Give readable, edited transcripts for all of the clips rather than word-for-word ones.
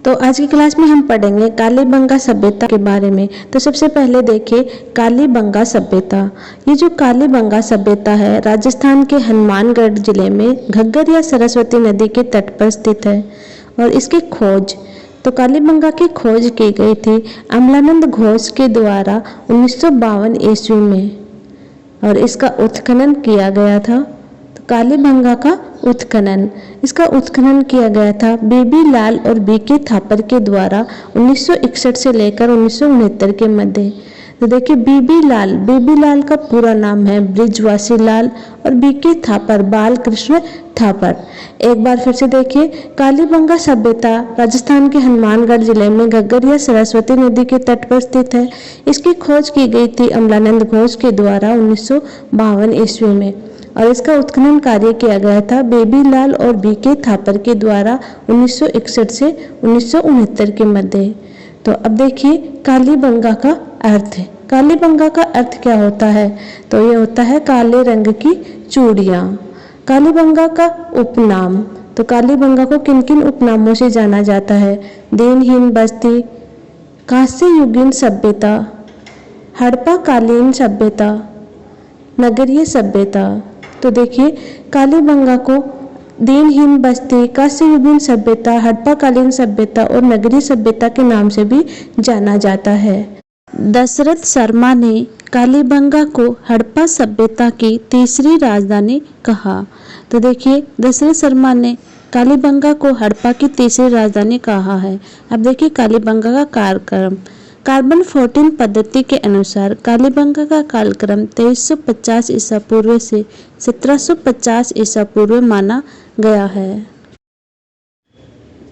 तो आज की क्लास में हम पढ़ेंगे कालीबंगा सभ्यता के बारे में। तो सबसे पहले देखिए कालीबंगा सभ्यता। ये जो कालीबंगा सभ्यता है राजस्थान के हनुमानगढ़ जिले में घग्गर या सरस्वती नदी के तट पर स्थित है। और इसकी खोज तो कालीबंगा की खोज की गई थी अमलानंद घोष के द्वारा 1952 ईस्वी में और इसका उत्खनन किया गया था। कालीबंगा का उत्खनन इसका उत्खनन किया गया था बीबी लाल और बीके थापर के द्वारा 1961 से लेकर 1969 के मध्य। तो देखिए बीबी लाल का पूरा नाम है ब्रिजवासी लाल और बीके थापर बालकृष्ण थापर। एक बार फिर से देखिए कालीबंगा सभ्यता राजस्थान के हनुमानगढ़ जिले में घग्गर या सरस्वती नदी के तट पर स्थित है। इसकी खोज की गई थी अमलानंद घोष के द्वारा 1952 ईस्वी में और इसका उत्खनन कार्य किया गया था बेबी लाल और बीके थापर के द्वारा 1961 से 1969 के मध्य। तो अब देखिए कालीबंगा का अर्थ है। कालीबंगा का अर्थ क्या होता है? तो ये होता है काले रंग की चूड़ियाँ। कालीबंगा का उपनाम तो कालीबंगा को किन किन उपनामों से जाना जाता है? दीनहीन बस्ती, कांस्य युगीन सभ्यता, हड़प्पा कालीन सभ्यता, नगरीय सभ्यता। तो देखिए कालीबंगा को दीनहीन बस्ती, कांस्य युगीन सभ्यता, हड़प्पा कालीन सभ्यता और नगरीय सभ्यता के नाम से भी जाना जाता है। दशरथ शर्मा ने कालीबंगा को हड़प्पा सभ्यता की तीसरी राजधानी कहा। तो देखिए दशरथ शर्मा ने कालीबंगा को हड़प्पा की तीसरी राजधानी कहा है। अब देखिए कालीबंगा का कालक्रम। कार्बन 14 पद्धति के अनुसार कालीबंगा का कालक्रम 2350 ईसा पूर्व से 1750 ईसा पूर्व माना गया है।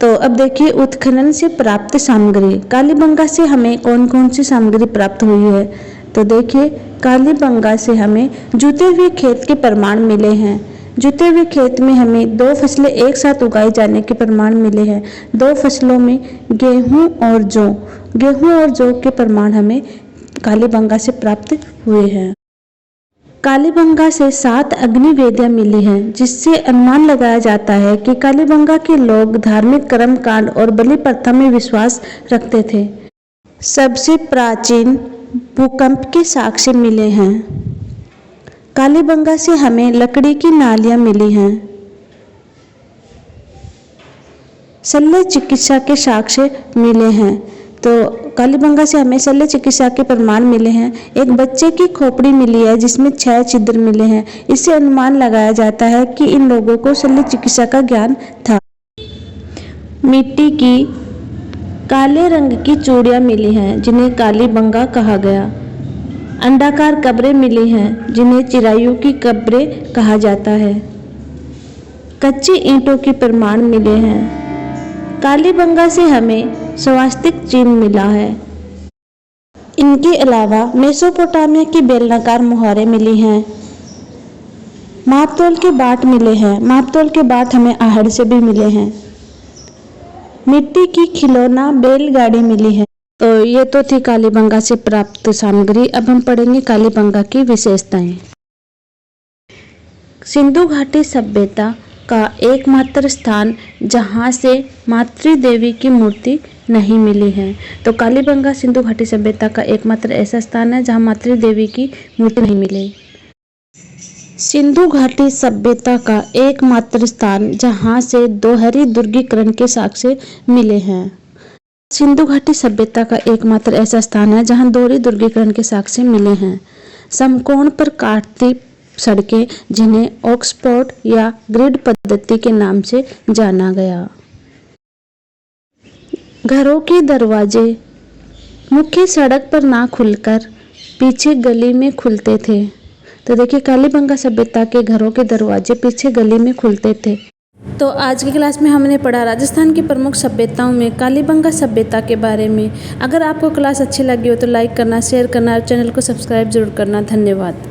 तो अब देखिए उत्खनन से प्राप्त सामग्री। कालीबंगा से हमें कौन कौन सी सामग्री प्राप्त हुई है? तो देखिए कालीबंगा से हमें जुते हुए खेत के प्रमाण मिले हैं। जुते हुए खेत में हमें 2 फसलें एक साथ उगाए जाने के प्रमाण मिले हैं। 2 फसलों में गेहूं और जौ के प्रमाण हमें कालीबंगा से प्राप्त हुए हैं। कालीबंगा से 7 अग्निवेदियां मिली हैं, जिससे अनुमान लगाया जाता है कि कालीबंगा के लोग धार्मिक कर्म कांड और बलि प्रथा में विश्वास रखते थे। सबसे प्राचीन भूकंप के साक्ष्य मिले हैं। कालीबंगा से हमें लकड़ी की नालियां मिली हैं। शल्य चिकित्सा के साक्ष्य मिले हैं। तो कालीबंगा से हमें शल्य चिकित्सा के प्रमाण मिले हैं। एक बच्चे की खोपड़ी मिली है जिसमें 6 छिद्र मिले हैं। इससे अनुमान लगाया जाता है कि इन लोगों को शल्य चिकित्सा का ज्ञान था। मिट्टी की काले रंग की चूड़ियाँ मिली हैं जिन्हें कालीबंगा कहा गया। अंडाकार कब्रें मिली हैं जिन्हें चिरायु की कब्रें कहा जाता है। कच्ची ईंटों के प्रमाण मिले हैं। कालीबंगा से हमें स्वास्तिक चिन्ह मिला है। इनके अलावा मेसोपोटामिया की बेलनाकार मुहारें मिली हैं। मापतोल के बाट मिले हैं। मापतोल के बाट हमें आहड़ से भी मिले हैं। मिट्टी की खिलौना बैलगाड़ी मिली है। तो ये तो थी कालीबंगा से प्राप्त सामग्री। अब हम पढ़ेंगे कालीबंगा की विशेषताएं। सिंधु घाटी सभ्यता का एकमात्र स्थान जहां से मातृ देवी की मूर्ति नहीं मिली है। तो कालीबंगा सिंधु घाटी सभ्यता का एकमात्र ऐसा स्थान है जहां मातृ देवी की मूर्ति नहीं मिली। सिंधु घाटी सभ्यता का एकमात्र स्थान जहां से दोहरी दुर्गीकरण के साक्ष्य मिले हैं। सिंधु घाटी सभ्यता का एकमात्र ऐसा स्थान है जहां दोहरी दुर्गीकरण के साक्ष्य मिले हैं। समकोण पर काटती सड़कें जिन्हें ऑक्सफोर्ड या ग्रिड पद्धति के नाम से जाना गया। घरों के दरवाजे मुख्य सड़क पर ना खुलकर पीछे गली में खुलते थे। तो देखिए कालीबंगा सभ्यता के घरों के दरवाजे पीछे गली में खुलते थे। तो आज की क्लास में हमने पढ़ा राजस्थान की प्रमुख सभ्यताओं में कालीबंगा सभ्यता के बारे में। अगर आपको क्लास अच्छी लगी हो तो लाइक करना, शेयर करना और चैनल को सब्सक्राइब जरूर करना। धन्यवाद।